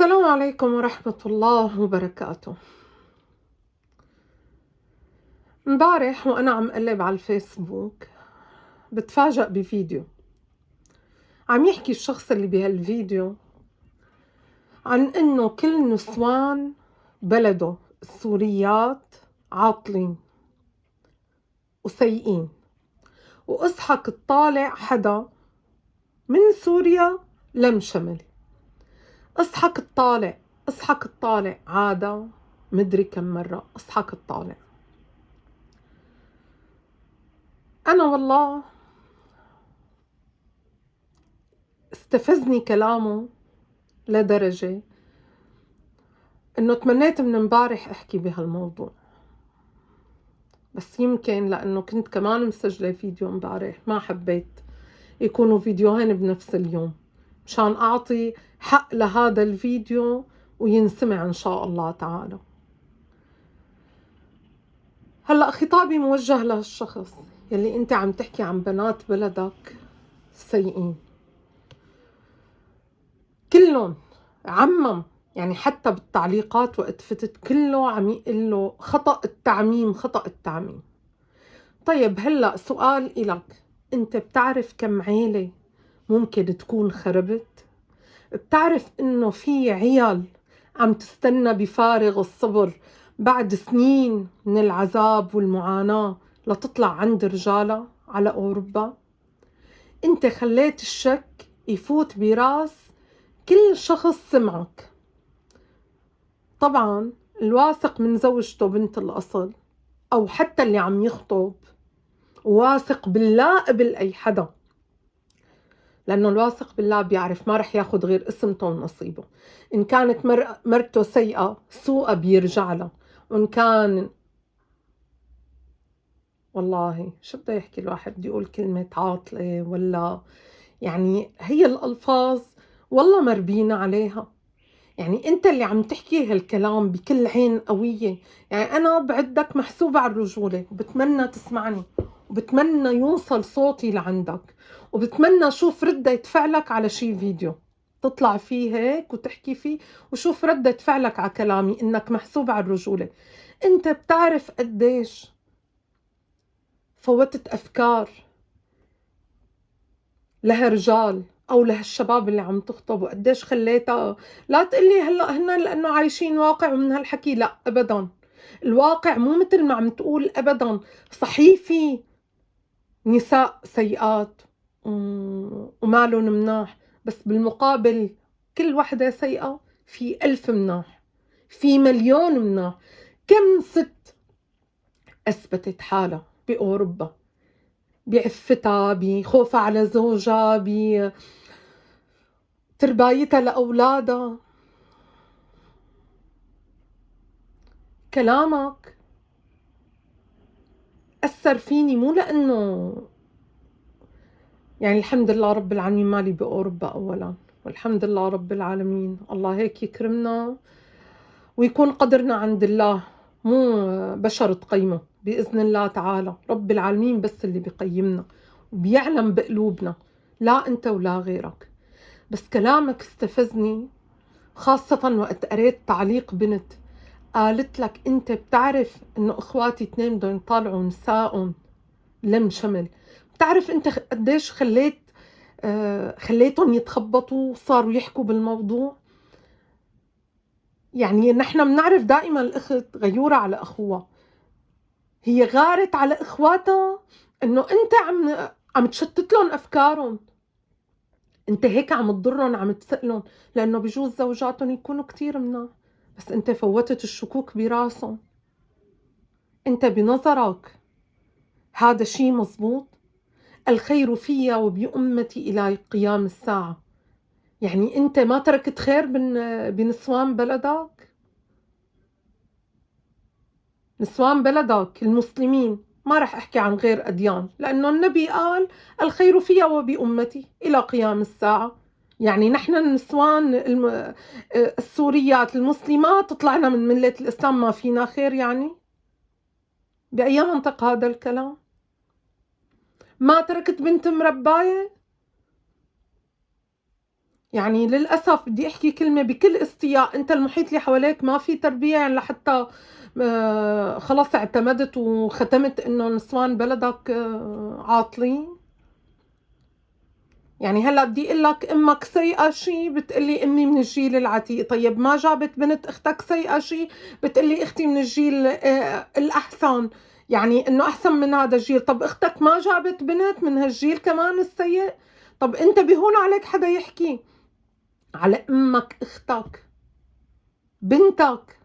السلام عليكم ورحمة الله وبركاته. امبارح وأنا عم قلب على الفيسبوك بتفاجأ بفيديو عم يحكي الشخص اللي بهالفيديو عن إنه كل نسوان بلده السوريات عاطلين وسيئين، واصحك تطالع حدا من سوريا لم شمل، اصحك تطالع عادة مدري كم مرة، اصحك تطالع. أنا والله استفزني كلامه لدرجة إنه تمنيت من امبارح أحكي بهالموضوع، بس يمكن لأنه كنت كمان مسجلة فيديو امبارح ما حبيت يكونوا فيديوهين بنفس اليوم مشان أعطي حق لهذا الفيديو وينسمع إن شاء الله تعالى. هلأ خطابي موجه لهالشخص يلي أنت عم تحكي عن بنات بلدك سيئين، كلهم عمم، يعني حتى بالتعليقات وقت فتت كله عم يقول له خطأ التعميم. طيب هلأ سؤال إلك، أنت بتعرف كم عيلة ممكن تكون خربت؟ بتعرف إنه في عيال عم تستنى بفارغ الصبر بعد سنين من العذاب والمعاناة لتطلع عند رجالها على أوروبا؟ أنت خليت الشك يفوت براس كل شخص سمعك. طبعا الواثق من زوجته بنت الأصل أو حتى اللي عم يخطب واثق بالله قبل أي حدا، لأنه الواثق بالله بيعرف ما رح ياخد غير اسمته ونصيبه. إن كانت مرته سيئة سوءة بيرجع لها، وإن كان والله شو بده يحكي الواحد، بده يقول كلمة عاطلة ولا يعني هي الألفاظ والله مربينا عليها. يعني أنت اللي عم تحكي هالكلام بكل عين قوية، يعني أنا بعدك محسوبة على الرجولة وبتمنى تسمعني وبتمنى يوصل صوتي لعندك وبتمنى أشوف ردة فعلك على شي فيديو تطلع فيه هيك وتحكي فيه وشوف ردة فعلك على كلامي إنك محسوبة على الرجولة. أنت بتعرف قديش فوتت أفكار لهالرجال أو لهالشباب اللي عم تخطب، وقديش خليتها. لا تقلي هلأ هن لأنه عايشين واقع ومن هالحكي، لا أبدا، الواقع مو مثل ما عم تقول أبدا. صحيح في نساء سيئات ومالهم مناح، بس بالمقابل كل وحدة سيئة في 1000 مناح، في مليون مناح. كم ست أثبتت حالها بأوروبا بعفتها، بخوفها على زوجها، بتربايتها لأولادها. كلامك أثر فيني، مو لأنه يعني الحمد لله رب العالمين مالي بأوروبا أولا، والحمد لله رب العالمين، الله هيك يكرمنا ويكون قدرنا عند الله، مو بشر تقيمه بإذن الله تعالى. رب العالمين بس اللي بيقيمنا وبيعلم بقلوبنا، لا أنت ولا غيرك. بس كلامك استفزني، خاصة وقت قريت تعليق بنت قالت لك أنت بتعرف إنه إخواتي 2 بدهم يطالعوا نسائهم لم شمل. بتعرف أنت قديش خليتهم يتخبطوا وصاروا يحكوا بالموضوع. يعني نحن بنعرف دائما الأخت غيورة على أخوها، هي غارت على إخواتها إنه أنت عم تشتت لهم أفكارهم، أنت هيك عم تضرهم، عم تسألهم، لأنه بجوز زوجاتهم يكونوا كتير مناح، بس أنت فوتت الشكوك براسهم. أنت بنظرك هذا شيء مزبوط؟ الخير في وبأمتي إلى قيام الساعة. يعني أنت ما تركت خير بنسوان بلدك؟ نسوان بلدك المسلمين، ما رح أحكي عن غير أديان لأنه النبي قال الخير في وبأمتي إلى قيام الساعة. يعني نحن النسوان السوريات المسلمات طلعنا من ملة الإسلام ما فينا خير؟ يعني بأي منطق هذا الكلام؟ ما تركت بنت مرباية؟ يعني للأسف بدي أحكي كلمة بكل استياء، أنت المحيط اللي حواليك ما في تربية يعني لحتى خلاص اعتمدت وختمت إنه نسوان بلدك عاطلين؟ يعني هلا بدي اقول لك امك سيئه شيء بتقلي امي من الجيل العتيق، طيب ما جابت بنت اختك سيئه شيء بتقلي اختي من الجيل الاحسن، يعني انه احسن من هذا الجيل. طب اختك ما جابت بنت من هالجيل كمان السيء؟ طب انت بهون عليك حدا يحكي على امك، اختك، بنتك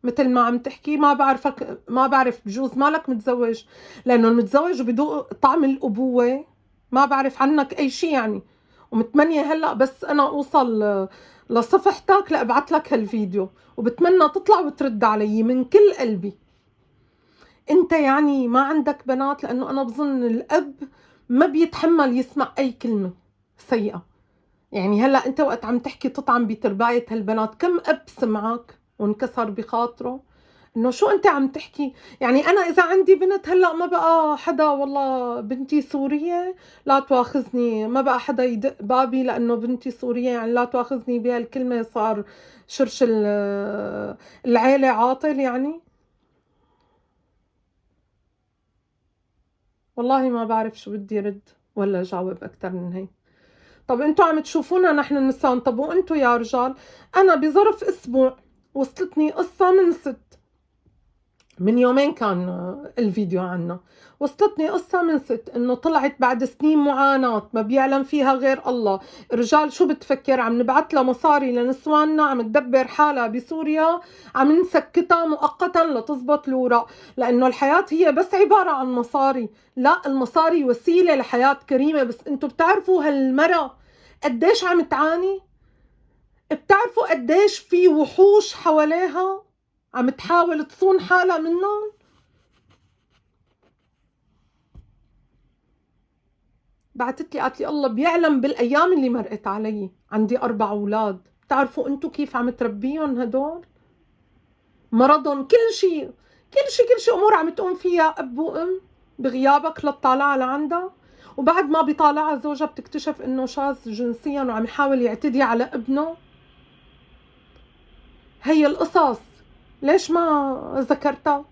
مثل ما عم تحكي. ما بعرفك، ما بعرف، بجوز مالك متزوج، لانه المتزوج بدوق طعم الابوه. ما بعرف عنك اي شيء يعني، ومتمنية هلأ بس أنا أوصل لصفحتك لأبعت لك هالفيديو، وبتمنى تطلع وترد علي من كل قلبي. أنت يعني ما عندك بنات؟ لأنه أنا بظن الأب ما بيتحمل يسمع أي كلمة سيئة. يعني هلأ أنت وقت عم تحكي تطعن بترباية هالبنات، كم أب سمعك وانكسر بخاطره انه شو انت عم تحكي؟ يعني انا اذا عندي بنت هلا ما بقى حدا، والله بنتي سورية لا تواخذني، ما بقى حدا يدق بابي لانه بنتي سورية، يعني لا تواخذني بهالكلمة، صار شرش العيلة عاطل يعني. والله ما بعرف شو بدي رد ولا جاوب اكثر من هيك. طب انتوا عم تشوفونا نحن النساء، طب وانتوا يا رجال؟ انا بظرف اسبوع وصلتني قصة من ست، من يومين كان الفيديو عنه، وصلتني قصة من ست انه طلعت بعد سنين معاناة ما بيعلم فيها غير الله. رجال شو بتفكر؟ عم نبعت لها مصاري لنسواننا عم تدبر حالها بسوريا، عم نسكتها مؤقتا لتزبط الوراق، لانه الحياة هي بس عبارة عن مصاري. لا، المصاري وسيلة لحياة كريمة، بس انتوا بتعرفوا هالمرة قديش عم تعاني؟ بتعرفوا قديش في وحوش حواليها عم تحاول تصون حالها منهم؟ بعتت لي قالت لي الله بيعلم بالايام اللي مرقت علي، عندي 4 اولاد، بتعرفوا انتوا كيف عم تربيهم هدول؟ مرضهم كل شيء، كل شيء امور عم تقوم فيها اب وام بغيابك لتطالعها لعندها، وبعد ما بيطالعها زوجها بتكتشف انه شاذ جنسيا وعم يحاول يعتدي على ابنه. هي القصص ليش ما ذكرتها؟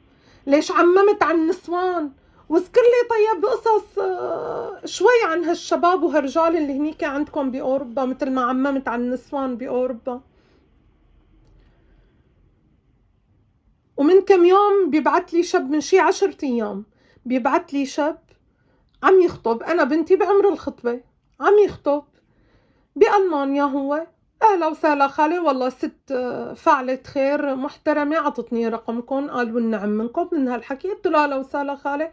ليش عممت عن النسوان؟ واذكر لي طيب قصص شوي عن هالشباب وهالرجال اللي هنيك عندكم بأوروبا مثل ما عممت عن النسوان بأوروبا. ومن كم يوم بيبعت لي شاب، من شي 10 أيام بيبعت لي شاب عم يخطب، أنا بنتي بعمر الخطبة، عم يخطب بألمانيا هو. أهلا وسهلا خالي، والله ست فعلت خير محترمة، عطتني رقمكم قال والنعم منكم من هالحكي. قلت له أهلا وسهلا خالي،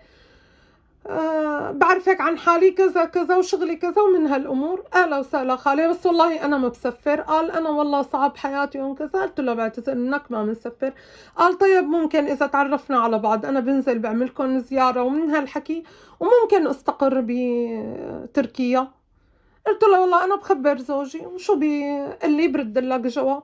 بعرفك عن حالي كذا كذا وشغلي كذا ومن هالأمور. أهلا وسهلا خالي، بس والله أنا ما بسفر. قال أنا والله صعب حياتي وكذا. قلت له بعتذر منك ما بنسفر. قال طيب ممكن إذا تعرفنا على بعض أنا بنزل بعملكم زيارة ومن هالحكي، وممكن استقر بتركيا. قلت له والله أنا بخبر زوجي وشو بيقول لي برد لك جواب.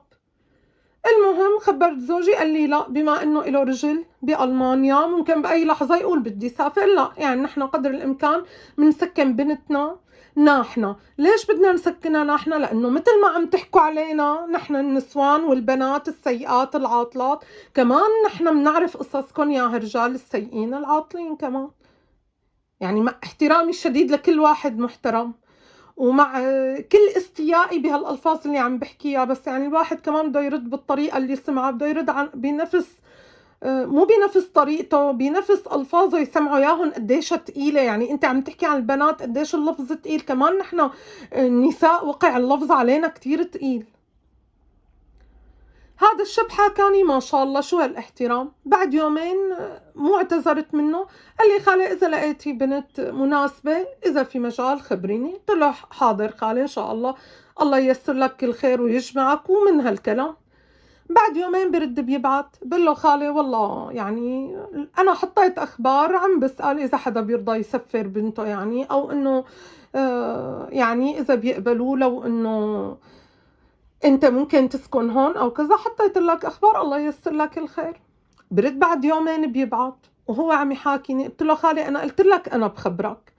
المهم خبرت زوجي قال لي لا، بما انه له رجل بألمانيا ممكن بأي لحظة يقول بدي سافر. لا يعني نحن قدر الإمكان بنسكن بنتنا ناحنا. ليش بدنا نسكنها ناحنا؟ لأنه مثل ما عم تحكوا علينا نحن النسوان والبنات السيئات العاطلات، كمان نحن بنعرف قصصكم يا هالرجال السيئين العاطلين كمان. يعني مع احترامي الشديد لكل واحد محترم، ومع كل استيائي بهالالفاظ اللي عم بحكيها، بس يعني الواحد كمان بده يرد بالطريقه اللي سمعها، بده يرد بنفس مو بنفس طريقته، بنفس الفاظه يسمعوا ياهم قديش ثقيله. يعني انت عم تحكي عن البنات قديش اللفظ ثقيل، كمان نحن النساء وقع اللفظ علينا كتير ثقيل. هذا الشاب حكاني ما شاء الله شو هالاحترام. بعد يومين مو اعتذرت منه، قال لي خالي إذا لقيتي بنت مناسبة إذا في مجال خبريني. قلت له حاضر خالي إن شاء الله، الله ييسر لك كل خير ويجمعك ومن هالكلام. بعد يومين برد بيبعت بقول له خالي والله يعني أنا حطيت أخبار عم بسأل إذا حدا بيرضى يسفر بنته، يعني أو إنه يعني إذا بيقبلوا لو إنه انت ممكن تسكن هون او كذا، حطيت لك اخبار الله ييسر لك الخير. برد بعد يومين بيبعت وهو عم يحاكيني. قلت له خالي انا قلت لك انا بخبرك.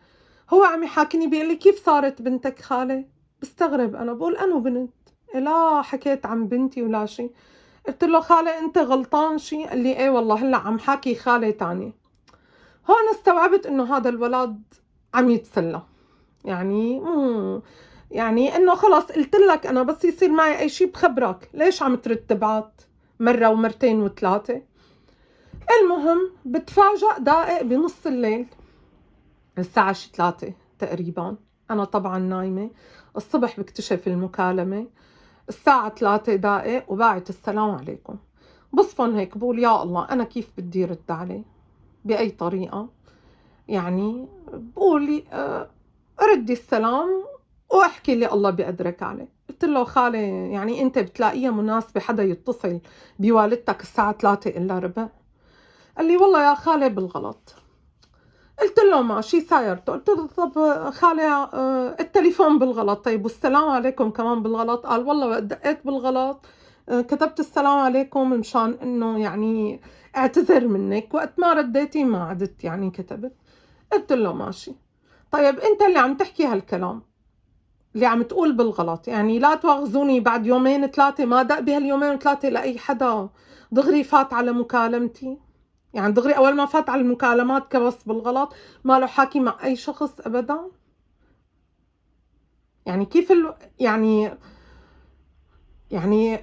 هو عم يحاكيني بيقول لي كيف صارت بنتك خالي؟ بستغرب أنا، بقول أنو بنت؟ لا حكيت عن بنتي ولا شي. قلت له خالي أنت غلطان شي؟ قال لي إيه والله هلا عم حاكي خالي تاني. هون استوعبت إنه هذا الولد عم يتسلى، يعني يعني إنه خلص قلت لك أنا بس يصير معي أي شي بخبرك، ليش عم ترد تبعت مرة ومرتين وثلاثة؟ المهم بتفاجأ دائق بنص الليل الساعة 3 تقريبا، أنا طبعا نايمة، الصبح بكتشف المكالمة الساعة 3 دقائق وباعت السلام عليكم. بصفن هيك بقول يا الله أنا كيف بدي رد عليه بأي طريقة؟ يعني بقول ردي السلام واحكي اللي الله بيقدرك عليه. قلت له خالي يعني أنت بتلاقيها مناسبة حدا يتصل بوالدتك الساعة 3 إلا ربع؟ قال لي والله يا خالي بالغلط. قلت له ماشي سايرته. قلت له طب خالي التليفون بالغلط، طيب والسلام عليكم كمان بالغلط؟ قال والله وقت دقيت بالغلط كتبت السلام عليكم مشان انه يعني اعتذر منك، وقت ما رديتي ما عدت يعني كتبت. قلت له ماشي. طيب انت اللي عم تحكي هالكلام اللي عم تقول بالغلط، يعني لا تواخذوني بعد يومين ثلاثة ما دق بهاليومين ثلاثة لأي حدا دغري فات على مكالمتي، يعني دغري أول ما فات على المكالمات كبس بالغلط، ما له حاكي مع أي شخص أبدا. يعني كيف يعني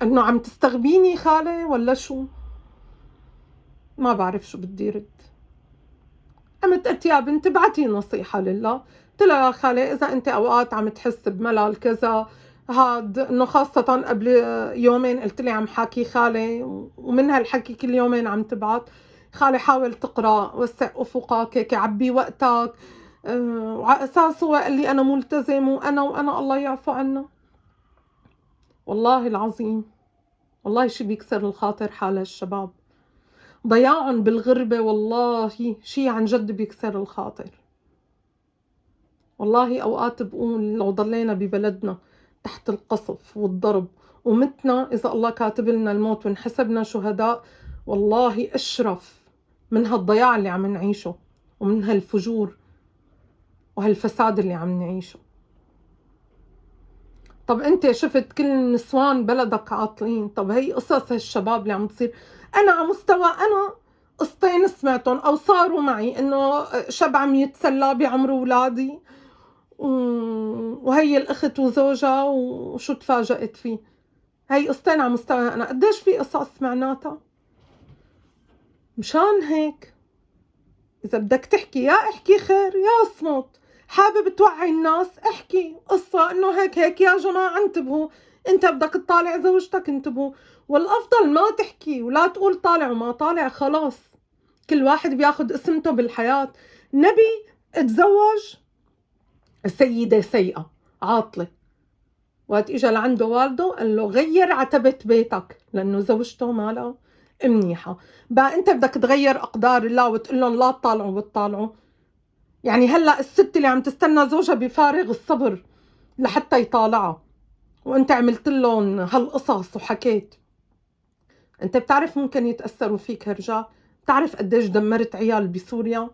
إنه عم تستغبيني خالي ولا شو؟ ما بعرف شو بدي رد. قمت قلت يا بنت ابعتي نصيحة لله. قلت لها يا خالي إذا أنت أوقات عم تحس بملل كذا هاد إنه خاصة قبل يومين قلت لي عم حاكي خالي ومن هالحكي كل يومين عم تبعت، خالي حاول تقرأ وسع أفقك هيك عبي وقتك وعلى أساس هو قال لي أنا ملتزم وأنا الله يعفو عنا. والله العظيم والله شي بيكسر الخاطر حال الشباب، ضياعهم بالغربة والله شي عن جد بيكسر الخاطر. والله أوقات بقول لو ضلينا ببلدنا تحت القصف والضرب ومتنا إذا الله كاتب لنا الموت ونحسبنا شهداء، والله أشرف من هالضياع اللي عم نعيشه ومن هالفجور وهالفساد اللي عم نعيشه. طب أنت شفت كل نسوان بلدك عاطلين، طب هي قصص هالشباب اللي عم تصير. أنا على مستوى أنا قصتين سمعتهم أو صاروا معي، إنه شاب عم يتسلى بعمر أولادي وهي الأخت وزوجها وشو تفاجأت فيه. هي قصتين على مستوى أنا، قديش في قصص سمعناتها. مشان هيك إذا بدك تحكي يا احكي خير يا اصمت، حابب توعي الناس احكي قصة إنه هيك يا جماعة انتبهوا، أنت بدك تطالع زوجتك انتبهوا. والأفضل ما تحكي ولا تقول طالع وما طالع، خلاص كل واحد بياخد اسمته بالحياة. نبي اتزوج سيدة سيئة عاطلة، وقت اجى لعنده والده قال له غير عتبة بيتك لأنه زوجته مالها منيحة. بقى أنت بدك تغير أقدار الله وتقول لهم لا تطالعوا بتطالعوا؟ يعني هلأ الست اللي عم تستنى زوجها بفارغ الصبر لحتى يطالعها وأنت عملت لهم هالقصص وحكيت. أنت بتعرف ممكن يتأثروا فيك هالرجال؟ بتعرف قديش دمرت عيال بسوريا؟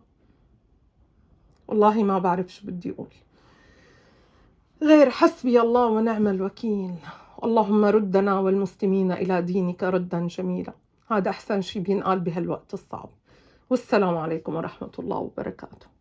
والله ما بعرف شو بدي أقول غير حسبي الله ونعم الوكيل. اللهم ردنا والمسلمين إلى دينك ردا جميلا. هذا أحسن شي بينقال بهالوقت الصعب. والسلام عليكم ورحمة الله وبركاته.